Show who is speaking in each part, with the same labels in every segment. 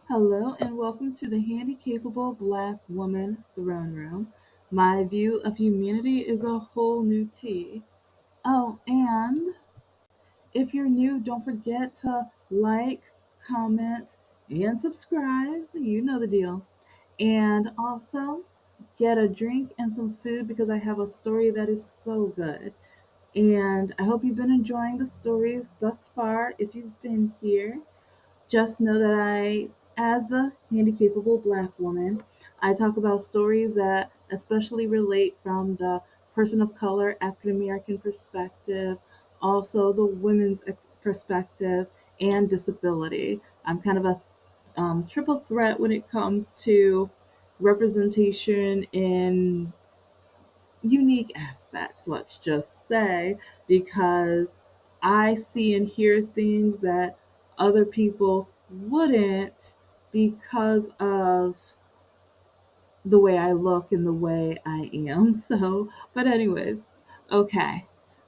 Speaker 1: Hello and welcome to the Handicapable Black Woman Throne Room. My view of humanity is a whole new tea. Oh, and if you're new, don't forget to like, comment, and subscribe. You know the deal. And also get a drink and some food because I have a story that is so good. And I hope you've been enjoying the stories thus far if you've been here. Just know that as the handicapable black woman, I talk about stories that especially relate from the person of color, African American perspective, also the women's perspective, and disability. I'm kind of a triple threat when it comes to representation in unique aspects, let's just say, because I see and hear things that other people wouldn't because of the way I look and the way I am. So, but, anyways, okay,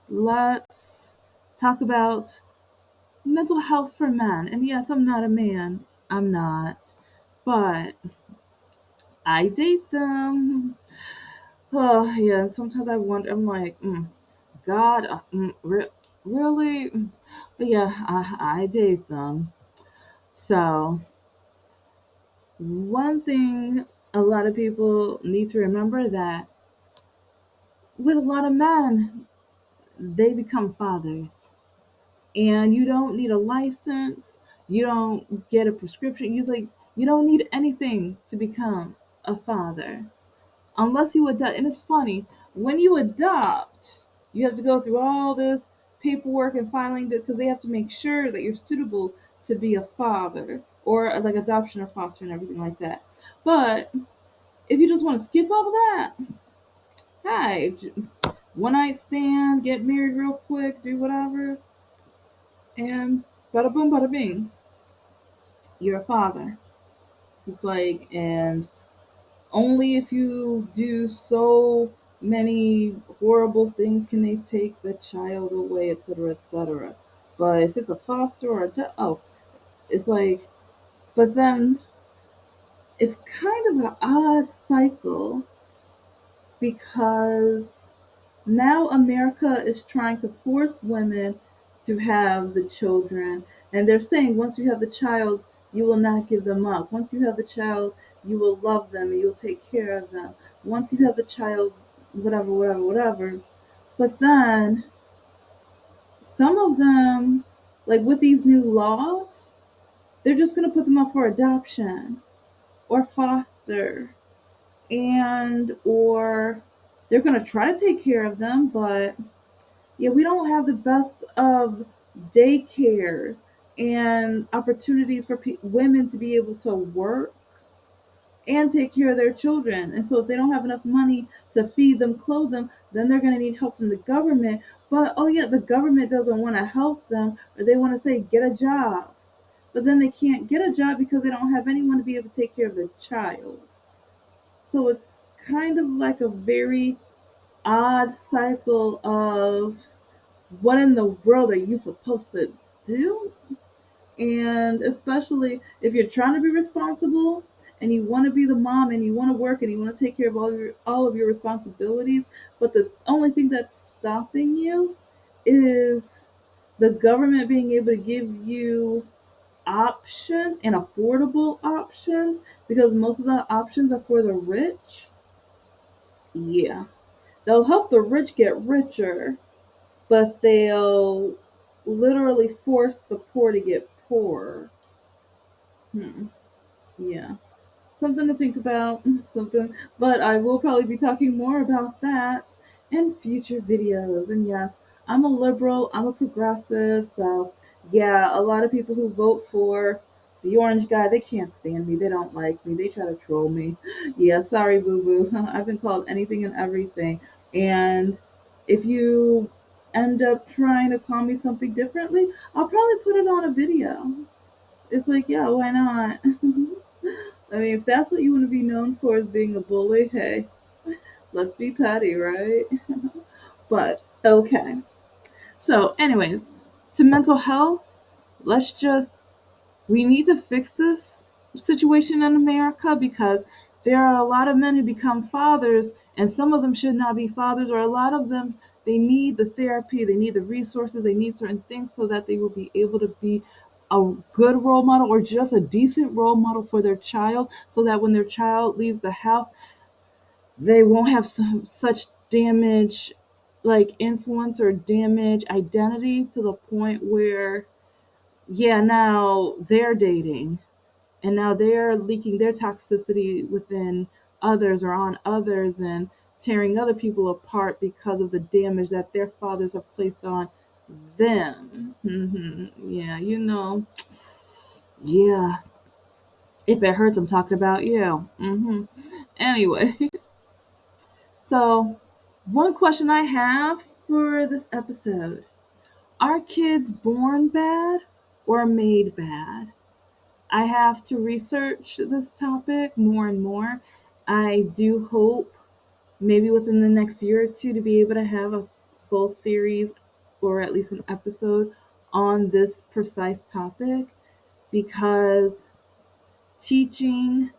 Speaker 1: let's talk about mental health for men. And yes, I'm not a man, I'm not, but I date them. Oh, yeah, and sometimes I wonder, I'm like, God, really? But yeah, I date them. So, one thing a lot of people need to remember that with a lot of men, they become fathers. And you don't need a license, you don't get a prescription, you don't need anything to become a father. Unless you adopt. And it's funny, when you adopt, you have to go through all this paperwork and filing because they have to make sure that you're suitable to be a father or like adoption or foster and everything like that. But if you just want to skip all of that, hey, one night stand, get married real quick, do whatever, and bada boom, bada bing, you're a father. It's like, and only if you do so many horrible things can they take the child away, etc., etc. But if it's a foster or oh, it's like, but then it's kind of an odd cycle because now America is trying to force women to have the children, and they're saying once you have the child, you will not give them up. Once you have the child, you will love them and you'll take care of them. Once you have the child, whatever, whatever, whatever. But then some of them, like with these new laws, they're just going to put them up for adoption or foster, and or they're going to try to take care of them, but yeah, we don't have the best of daycares and opportunities for women to be able to work and take care of their children. And so if they don't have enough money to feed them, clothe them, then they're going to need help from the government. But oh yeah, the government doesn't want to help them, or they want to say get a job. But then they can't get a job because they don't have anyone to be able to take care of the child. So it's kind of like a very odd cycle of what in the world are you supposed to do? And especially if you're trying to be responsible and you want to be the mom and you want to work and you want to take care of all of your responsibilities, but the only thing that's stopping you is the government being able to give you options and affordable options because most of the options are for the rich. Yeah. They'll help the rich get richer, but they'll literally force the poor to get poorer. Yeah. Something to think about. Something, but I will probably be talking more about that in future videos. And yes, I'm a liberal, I'm a progressive, so yeah, a lot of people who vote for the orange guy, they can't stand me. They don't like me. They try to troll me. Yeah, sorry, boo boo. I've been called anything and everything. And if you end up trying to call me something differently, I'll probably put it on a video. It's like, yeah, why not? I mean, if that's what you want to be known for is being a bully, hey, let's be petty, right? But okay. So, anyways, to mental health, let's just we need to fix this situation in America, because there are a lot of men who become fathers, and some of them should not be fathers, or a lot of them, they need the therapy, they need the resources, they need certain things so that they will be able to be a good role model or just a decent role model for their child, so that when their child leaves the house, they won't have such damage, like influence or damage identity, to the point where, yeah, now they're dating and now they're leaking their toxicity within others or on others and tearing other people apart because of the damage that their fathers have placed on them. Yeah, yeah, if it hurts, I'm talking about you. Anyway, so one question I have for this episode: are kids born bad or made bad? I have to research this topic more and more. I do hope maybe within the next year or two to be able to have a full series or at least an episode on this precise topic, because teaching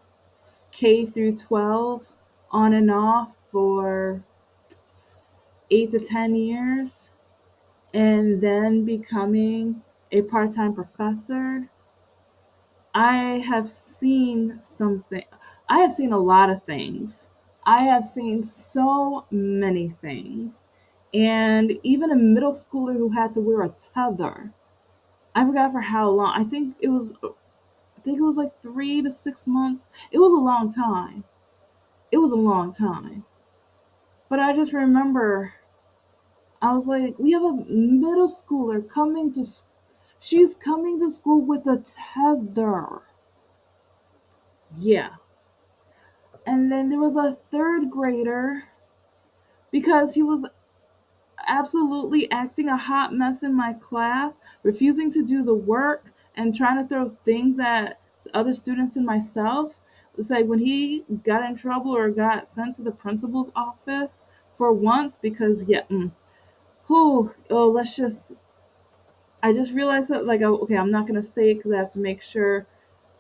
Speaker 1: K through 12 on and off for 8 to 10 years and then becoming a part-time professor, I have seen something. I have seen a lot of things. I have seen so many things. And even a middle schooler who had to wear a tether. I forgot for how long. I think it was like 3 to 6 months. It was a long time. It was a long time. But I just remember I was like, we have a middle schooler coming to she's coming to school with a tether. Yeah. And then there was a third grader, because he was absolutely acting a hot mess in my class, refusing to do the work and trying to throw things at other students and myself. It's like when he got in trouble or got sent to the principal's office for once because, yeah, let's just, I just realized that, like, okay, I'm not going to say it because I have to make sure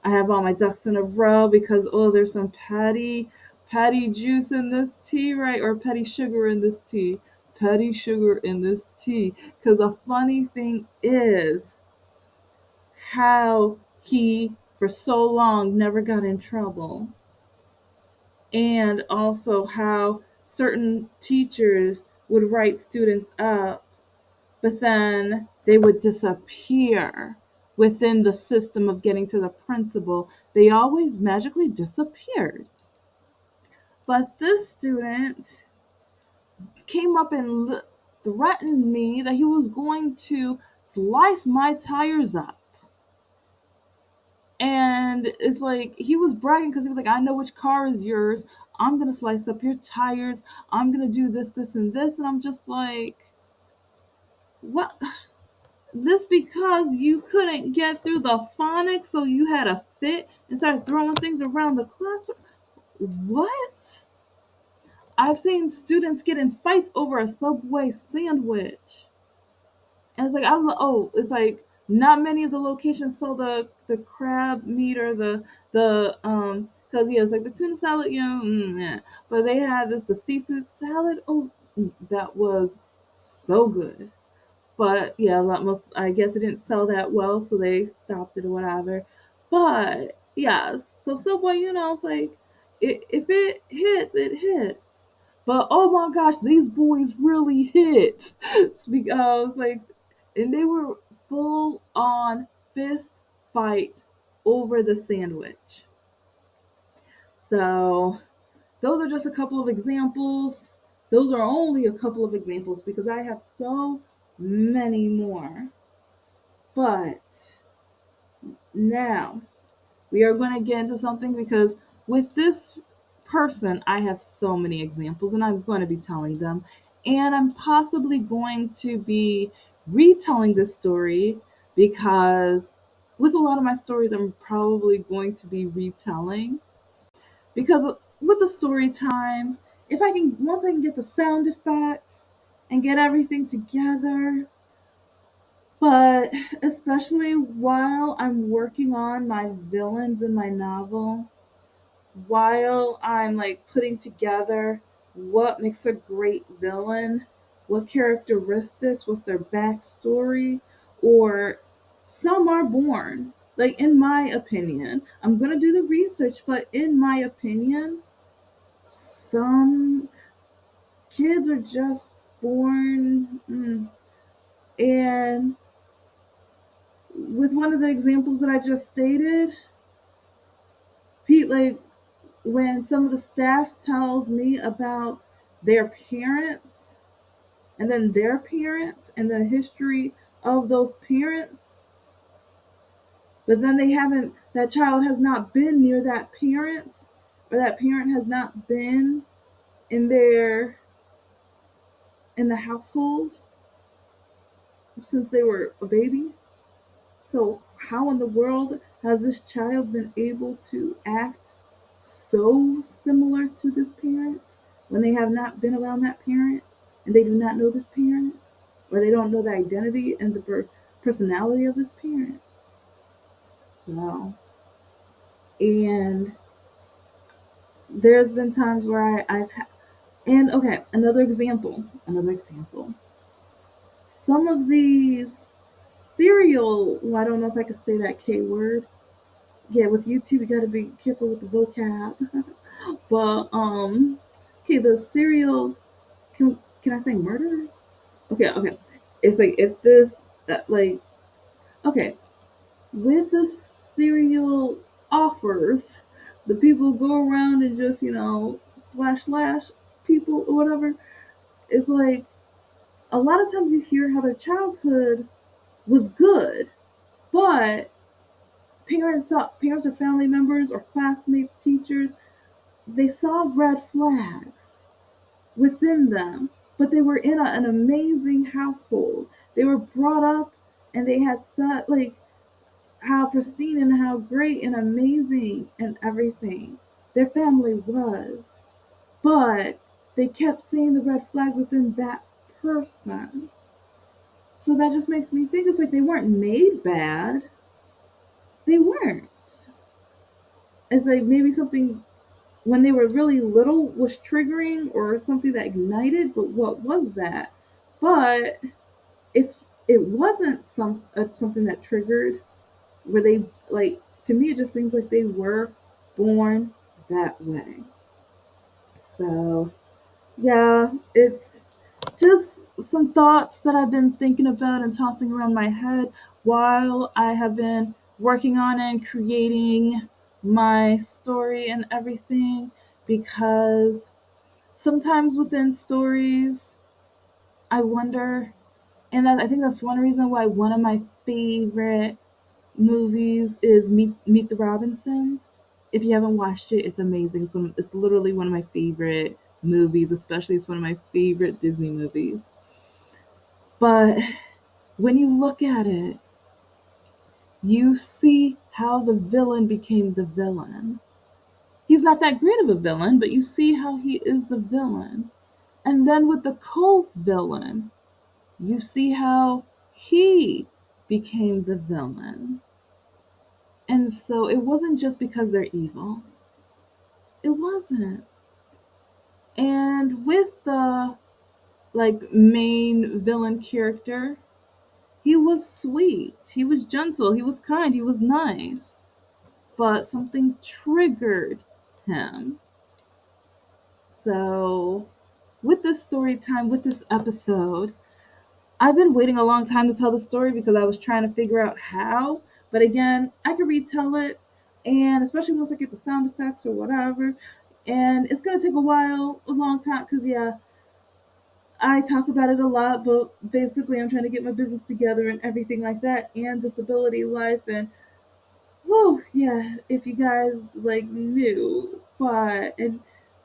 Speaker 1: I have all my ducks in a row, because there's some patty juice in this tea, right? Or patty sugar in this tea. Patty sugar in this tea. Because the funny thing is how he for so long never got in trouble. And also how certain teachers would write students up, but then they would disappear within the system of getting to the principal. They always magically disappeared. But this student came up and threatened me that he was going to slice my tires up. And it's like he was bragging because he was like, I know which car is yours. I'm going to slice up your tires. I'm going to do this, this, and this. And I'm just like, what? This because you couldn't get through the phonics, so you had a fit and started throwing things around the classroom? What? I've seen students get in fights over a Subway sandwich. And it's like, I don't know, it's like not many of the locations sell the crab meat or because yeah, it's like the tuna salad, yeah. But they had the seafood salad. That was so good. But yeah, I guess it didn't sell that well, so they stopped it or whatever. But yeah, so Subway, it's like if it hits, it hits. But oh my gosh, these boys really hit because like, and they were full on fist fight over the sandwich. So those are just a couple of examples. Those are only a couple of examples because I have so many more. But now we are going to get into something, because with this person, I have so many examples and I'm going to be telling them. And I'm possibly going to be retelling this story, because with a lot of my stories, I'm probably going to be retelling. Because with the story time, once I can get the sound effects and get everything together, But especially while I'm working on my villains in my novel, while I'm like putting together what makes a great villain, what characteristics, what's their backstory, or some are born. Like, in my opinion, I'm gonna do the research, but in my opinion, some kids are just born. And with one of the examples that I just stated, Pete, like, when some of the staff tells me about their parents and then their parents and the history of those parents, but then they haven't, that child has not been near that parent, or that parent has not been in their in the household since they were a baby. So how in the world has this child been able to act so similar to this parent when they have not been around that parent and they do not know this parent, or they don't know the identity and the personality of this parent? So, and there's been times where I've had, and okay, another example. Some of these serial, well, I don't know if I could say that K word. Yeah, with YouTube, you got to be careful with the vocab. But okay, the serial, can I say murderers? Okay, okay. It's like, if this like, okay, with the serial offers, the people go around and just, slash people or whatever. It's like, a lot of times you hear how their childhood was good, but parents or family members or classmates, teachers, they saw red flags within them, but they were in an amazing household. They were brought up and they had such, like, how pristine and how great and amazing and everything their family was. But they kept seeing the red flags within that person. So that just makes me think, it's like they weren't made bad. They weren't. It's like maybe something when they were really little was triggering or something that ignited, but what was that? But if it wasn't something that triggered, where they, like, to me it just seems like they were born that way. So yeah, it's just some thoughts that I've been thinking about and tossing around my head while I have been working on and creating my story and everything, because sometimes within stories, I wonder, and I think that's one reason why one of my favorite movies is Meet the Robinsons. If you haven't watched it, it's amazing. It's literally one of my favorite movies, especially it's one of my favorite Disney movies. But when you look at it, you see how the villain became the villain. He's not that great of a villain, but you see how he is the villain. And then with the co-villain, you see how he became the villain. And so it wasn't just because they're evil. It wasn't. And with the, like, main villain character, he was sweet, he was gentle, he was kind, he was nice. But something triggered him. So with this story time, with this episode, I've been waiting a long time to tell the story because I was trying to figure out how. But again, I can retell it, and especially once I get the sound effects or whatever. And it's gonna take a long time, because yeah, I talk about it a lot, but basically I'm trying to get my business together and everything like that, and disability life, and whew, yeah, if you guys like knew, but and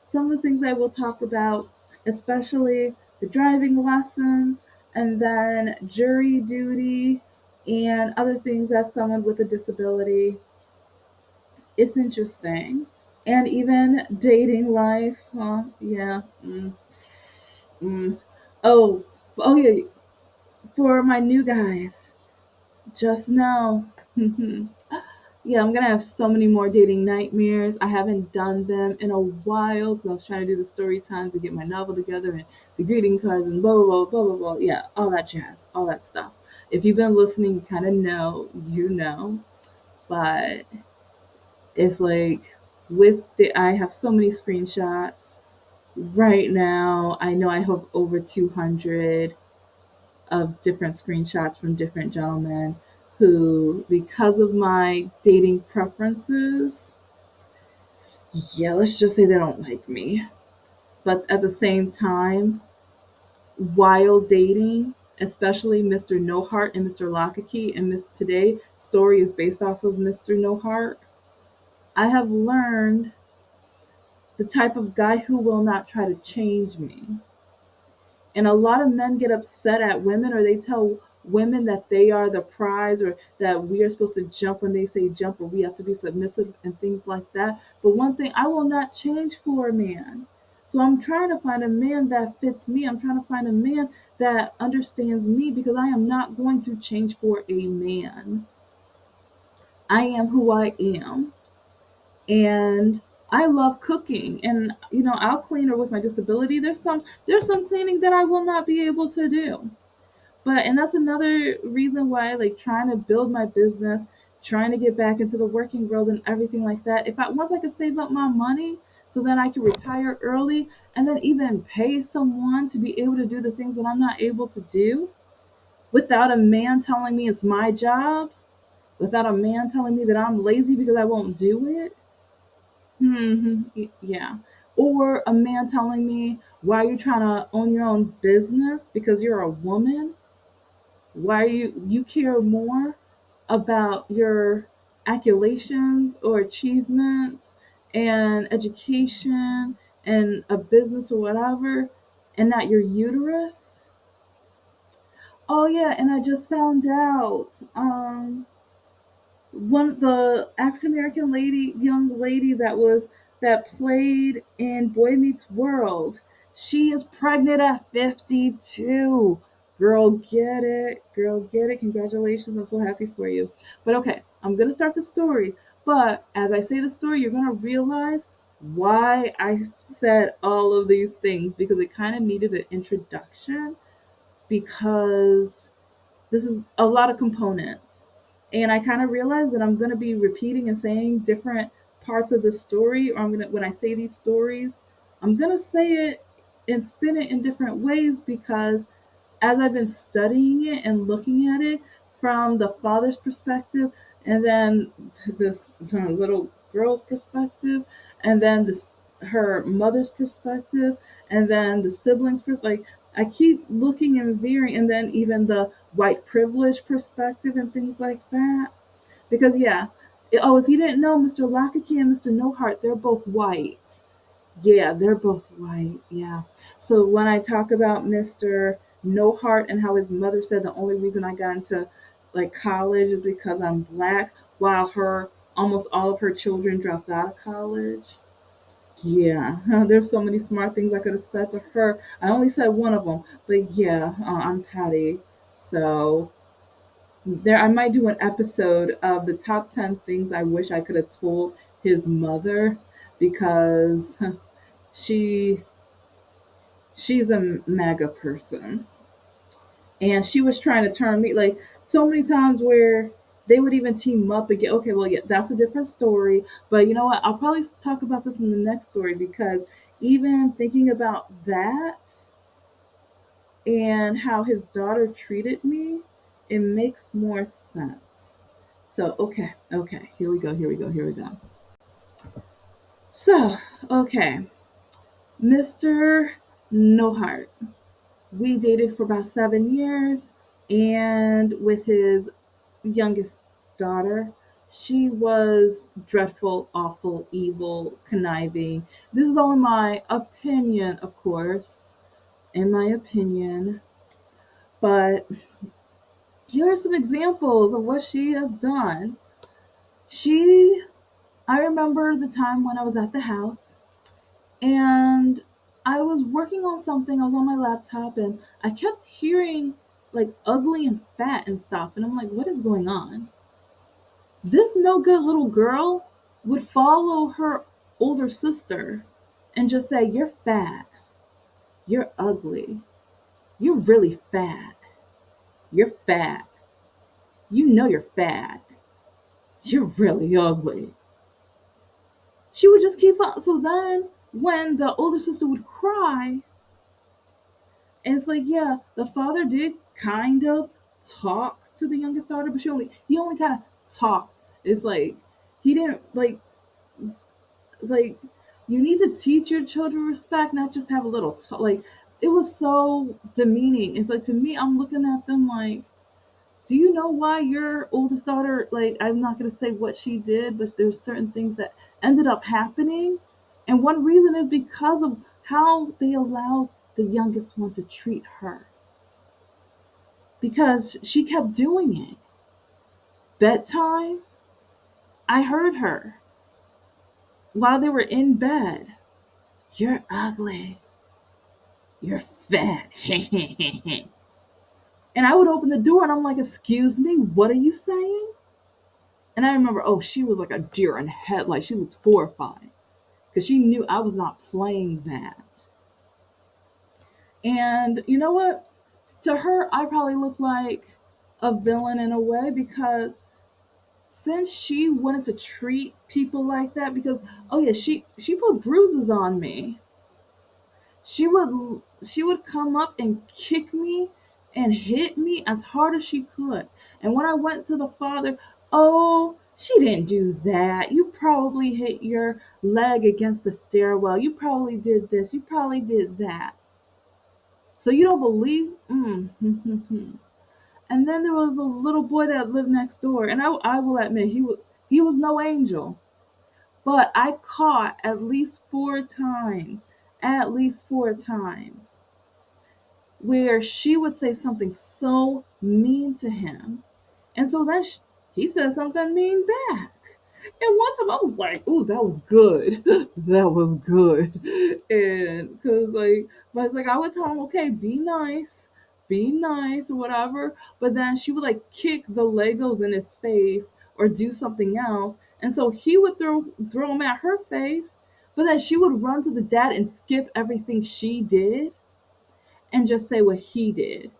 Speaker 1: some of the things I will talk about, especially the driving lessons, and then jury duty, and other things as someone with a disability. It's interesting. And even dating life, huh? Yeah. Mm. Oh, oh yeah. For my new guys, Just know. Yeah, I'm gonna have so many more dating nightmares. I haven't done them in a while because I was trying to do the story times to get my novel together and the greeting cards and blah blah blah blah blah blah. Yeah, all that jazz, all that stuff. If you've been listening, you kind of know, you know. But it's like I have so many screenshots right now. I know I have over 200 of different screenshots from different gentlemen who, because of my dating preferences, yeah, let's just say they don't like me. But at the same time, while dating, especially Mr. No Heart and Mr. Lockakey, and Miss Today story is based off of Mr. No Heart, I have learned the type of guy who will not try to change me. And a lot of men get upset at women, or they tell women that they are the prize, or that we are supposed to jump when they say jump, or we have to be submissive and things like that. But one thing, I will not change for a man. So I'm trying to find a man that fits me. I'm trying to find a man that understands me, because I am not going to change for a man. I am who I am. And I love cooking, and I'll clean, or with my disability there's some cleaning that I will not be able to do. And that's another reason why, like, trying to build my business, trying to get back into the working world and everything like that. If I Once I could save up my money so that I could retire early, and then even pay someone to be able to do the things that I'm not able to do, without a man telling me it's my job, without a man telling me that I'm lazy because I won't do it. Yeah. Or a man telling me, why are you trying to own your own business because you're a woman? Why you care more about your accolations or achievements and education and a business or whatever, and not your uterus? Oh yeah, and I just found out, one the African American young lady that played in Boy Meets World, she is pregnant at 52. Girl, get it. Girl, get it. Congratulations. I'm so happy for you. But okay, I'm going to start the story. But as I say the story, you're going to realize why I said all of these things, because it kind of needed an introduction, because this is a lot of components. And I kind of realized that I'm going to be repeating and saying different parts of the story, or when I say these stories, I'm going to say it and spin it in different ways, because as I've been studying it and looking at it from the father's perspective, and then this little girl's perspective, and then this her mother's perspective, and then the siblings' like, I keep looking and veering, and then even the white privilege perspective and things like that. Because yeah, oh, if you didn't know, Mr. Lockakey and Mr. No Heart, they're both white. Yeah, they're both white. Yeah. So when I talk about Mr. No Heart and how his mother said the only reason I got into like college is because I'm black, while her almost all of her children dropped out of college. Yeah, there's so many smart things I could have said to her. I only said one of them, but yeah, I'm Patty. So there, I might do an episode of the top 10 things I wish I could have told his mother, because she she's a MAGA person, and she was trying to turn me, like, so many times where they would even team up again. Okay, well, yeah, that's a different story. But you know what? I'll probably talk about this in the next story, because even thinking about that and how his daughter treated me, it makes more sense. So, okay, here we go. So, okay, Mr. No Heart. We dated for about 7 years, and with his youngest daughter, she was dreadful, awful, evil, conniving. This is all in my opinion, of course, in my opinion. But here are some examples of what she has done. I remember the time when I was at the house, and I was working on something. I was on my laptop, and I kept hearing like ugly and fat and stuff. And I'm like, what is going on? This no good little girl would follow her older sister and just say, "You're fat. You're ugly. You're really fat. You're fat. You know you're fat. You're really ugly." She would just keep on. So then, when the older sister would cry, and it's like, yeah, the father did kind of talk to the youngest daughter, but he only kind of talked. It's like he didn't like you need to teach your children respect, not just have a little like it was so demeaning. It's like to me, I'm looking at them like, do you know why your oldest daughter, like, I'm not going to say what she did, but there's certain things that ended up happening, and one reason is because of how they allowed the youngest one to treat her, because she kept doing it. Bedtime, I heard her while they were in bed. "You're ugly. You're fat." And I would open the door and I'm like, "Excuse me, what are you saying?" And I remember, oh, she was like a deer in headlights. She looked horrified because she knew I was not playing that. And you know what? To her, I probably looked like a villain in a way, because since she wanted to treat people like that, because oh yeah, she put bruises on me. She would come up and kick me and hit me as hard as she could. And when I went to the father, "Oh, she didn't do that. You probably hit your leg against the stairwell. You probably did this. You probably did that. So you don't believe?" And then there was a little boy that lived next door, and I will admit he was no angel, but I caught at least 4 times, where she would say something so mean to him. And so then he said something mean back. And one time I was like, "Ooh, that was good. That was good." And because, like, but it's like, I would tell him, "Okay, be nice, or whatever." But then she would like kick the Legos in his face or do something else. And so he would throw them at her face. But then she would run to the dad and skip everything she did and just say what he did.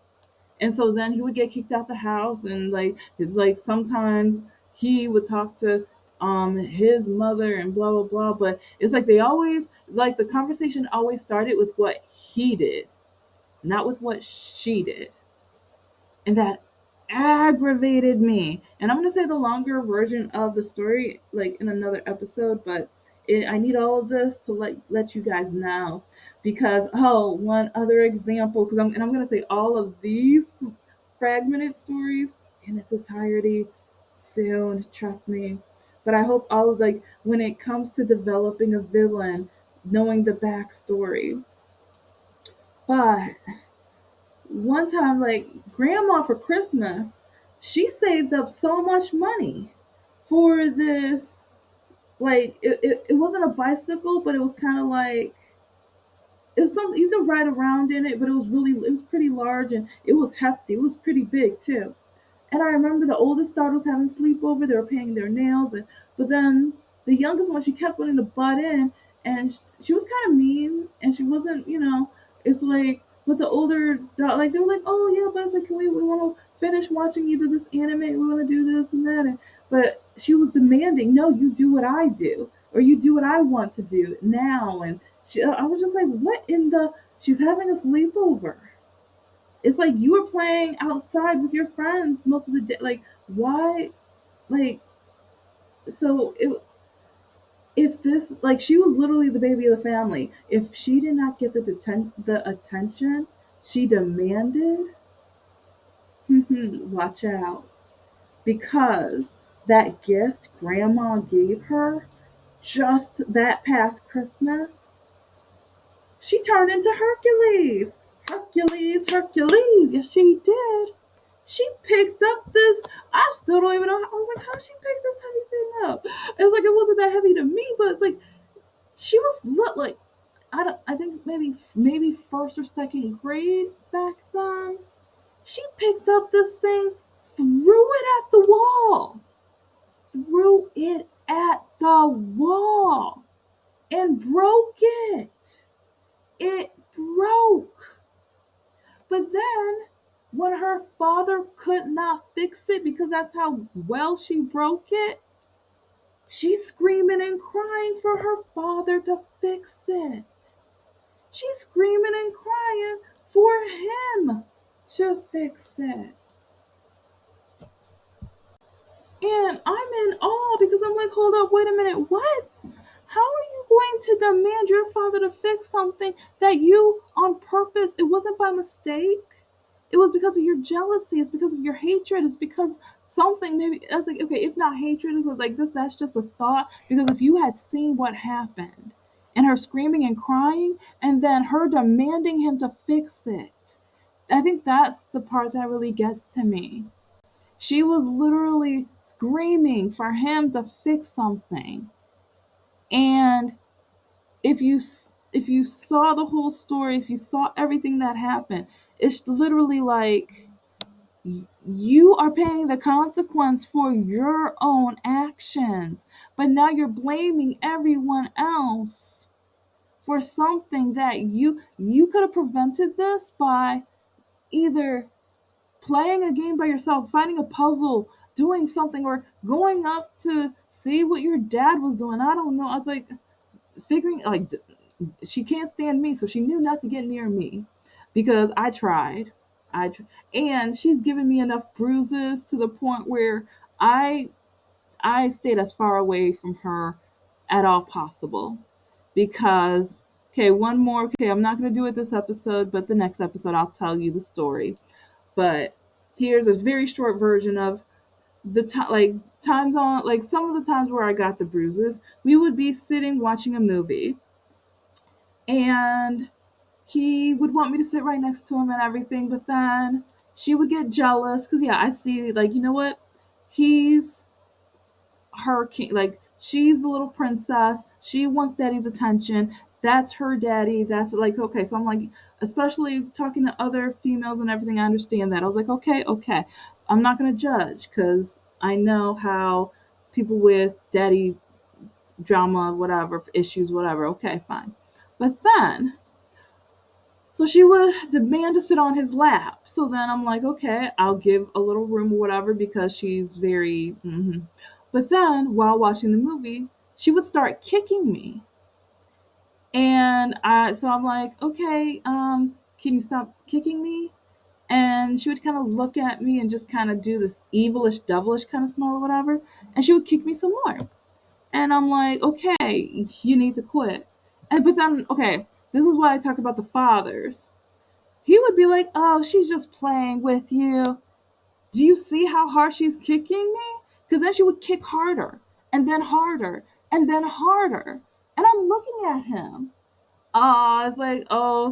Speaker 1: And so then he would get kicked out the house, and like it's like sometimes he would talk to his mother and blah blah blah, but it's like they always, like, the conversation always started with what he did, not with what she did. And that aggravated me. And I'm gonna say the longer version of the story, like, in another episode, but I need all of this to let you guys know, because one other example, because I'm gonna say all of these fragmented stories in its entirety soon. Trust me. But I hope all of, like, when it comes to developing a villain, knowing the backstory. But one time, like, grandma for Christmas, she saved up so much money for this, like, it wasn't a bicycle, but it was kind of like, it was something you could ride around in it, but it was pretty large, and it was hefty. It was pretty big too. And I remember the oldest daughter was having sleepover. They were painting their nails, and but then the youngest one, she kept wanting to butt in, and she was kind of mean, and she wasn't, It's like, but the older daughter, like, they were like, "Oh yeah, but it's like, can we want to finish watching either this anime, we want to do this and that," but she was demanding, "No, you do what I do, or you do what I want to do now." And I was just like, what in the? She's having a sleepover. It's like you were playing outside with your friends most of the day. Like, why? Like, so if this, like, she was literally the baby of the family. If she did not get the attention she demanded, watch out, because that gift grandma gave her just that past Christmas, she turned into Hercules. Hercules, Hercules. Yes, she did. She picked up this. I still don't even know. I was like, how she picked this heavy thing up? It was like, it wasn't that heavy to me, but it's like she was like, I think maybe first or second grade back then. She picked up this thing, threw it at the wall, threw it at the wall, and broke it. It broke. But then, when her father could not fix it because that's how well she broke it, she's screaming and crying for her father to fix it. She's screaming and crying for him to fix it. And I'm in awe because I'm like, hold up, wait a minute, what? How are you going to demand your father to fix something that you on purpose, it wasn't by mistake? It was because of your jealousy, it's because of your hatred, it's because something maybe I was like, okay, if not hatred, it was like this, that's just a thought. Because if you had seen what happened and her screaming and crying and then her demanding him to fix it, I think that's the part that really gets to me. She was literally screaming for him to fix something. And if you saw the whole story, if you saw everything that happened, it's literally like you are paying the consequence for your own actions, but now you're blaming everyone else for something that you could have prevented this by either playing a game by yourself, finding a puzzle, doing something, or going up to see what your dad was doing. I don't know. I was like figuring like she can't stand me, so she knew not to get near me because I tried. And she's given me enough bruises to the point where I I stayed as far away from her at all possible because okay, one more. Okay, I'm not going to do it this episode, but the next episode I'll tell you the story. But here's a very short version of the time, like times on, like some of the times where I got the bruises. We would be sitting watching a movie, and he would want me to sit right next to him and everything, but then she would get jealous because yeah, I see like you know what, he's her king, like she's a little princess, she wants daddy's attention, that's her daddy, that's like okay, so I'm like, especially talking to other females and everything, I understand that. I was like, okay, I'm not going to judge because I know how people with daddy drama, whatever issues, whatever, okay, fine. But then so she would demand to sit on his lap. So then I'm like, okay, I'll give a little room or whatever because she's very. But then while watching the movie, she would start kicking me, and so I'm like, okay, can you stop kicking me? And she would kind of look at me and just kind of do this evilish, devilish kind of smile or whatever, and she would kick me some more. And I'm like, okay, you need to quit. And but then, okay, this is why I talk about the fathers. He would be like, "Oh, she's just playing with you. Do you see how hard she's kicking me?" Because then she would kick harder, and then harder, and then harder. And I'm looking at him. It's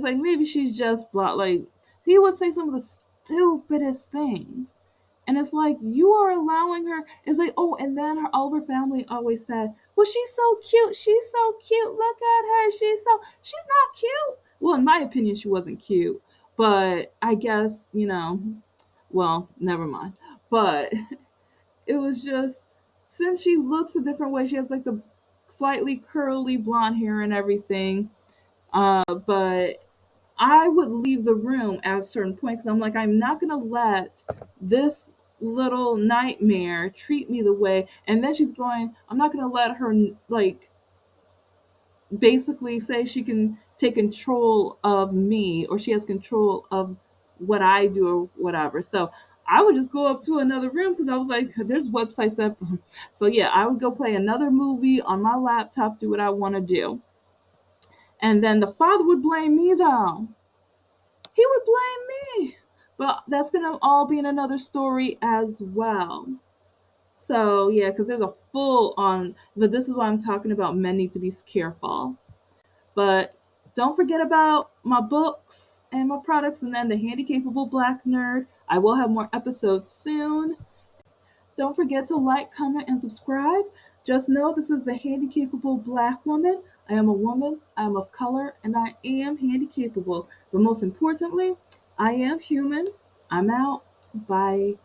Speaker 1: like maybe she's just blah. Like he would say some of the stupidest things, and it's like you are allowing her. It's like and then all of her family always said, "Well, she's so cute. She's so cute. Look at her. She's not cute." Well, in my opinion, she wasn't cute, but I guess well, never mind. But it was just since she looks a different way, she has like the slightly curly blonde hair and everything, but I would leave the room at a certain point because I'm like, I'm not going to let this little nightmare treat me the way. And then she's going, I'm not going to let her, like, basically say she can take control of me or she has control of what I do or whatever. So I would just go up to another room because I was like, there's websites that. So yeah, I would go play another movie on my laptop, do what I want to do. And then the father would blame me though. He would blame me. But that's going to all be in another story as well. So, yeah, because there's a full on, but this is why I'm talking about men need to be careful. But don't forget about my books and my products and then the Handicapable Black Nerd. I will have more episodes soon. Don't forget to like, comment, and subscribe. Just know this is the Handicapable Black Woman. I am a woman, I am of color, and I am handicapable. But most importantly, I am human, I'm out. Bye.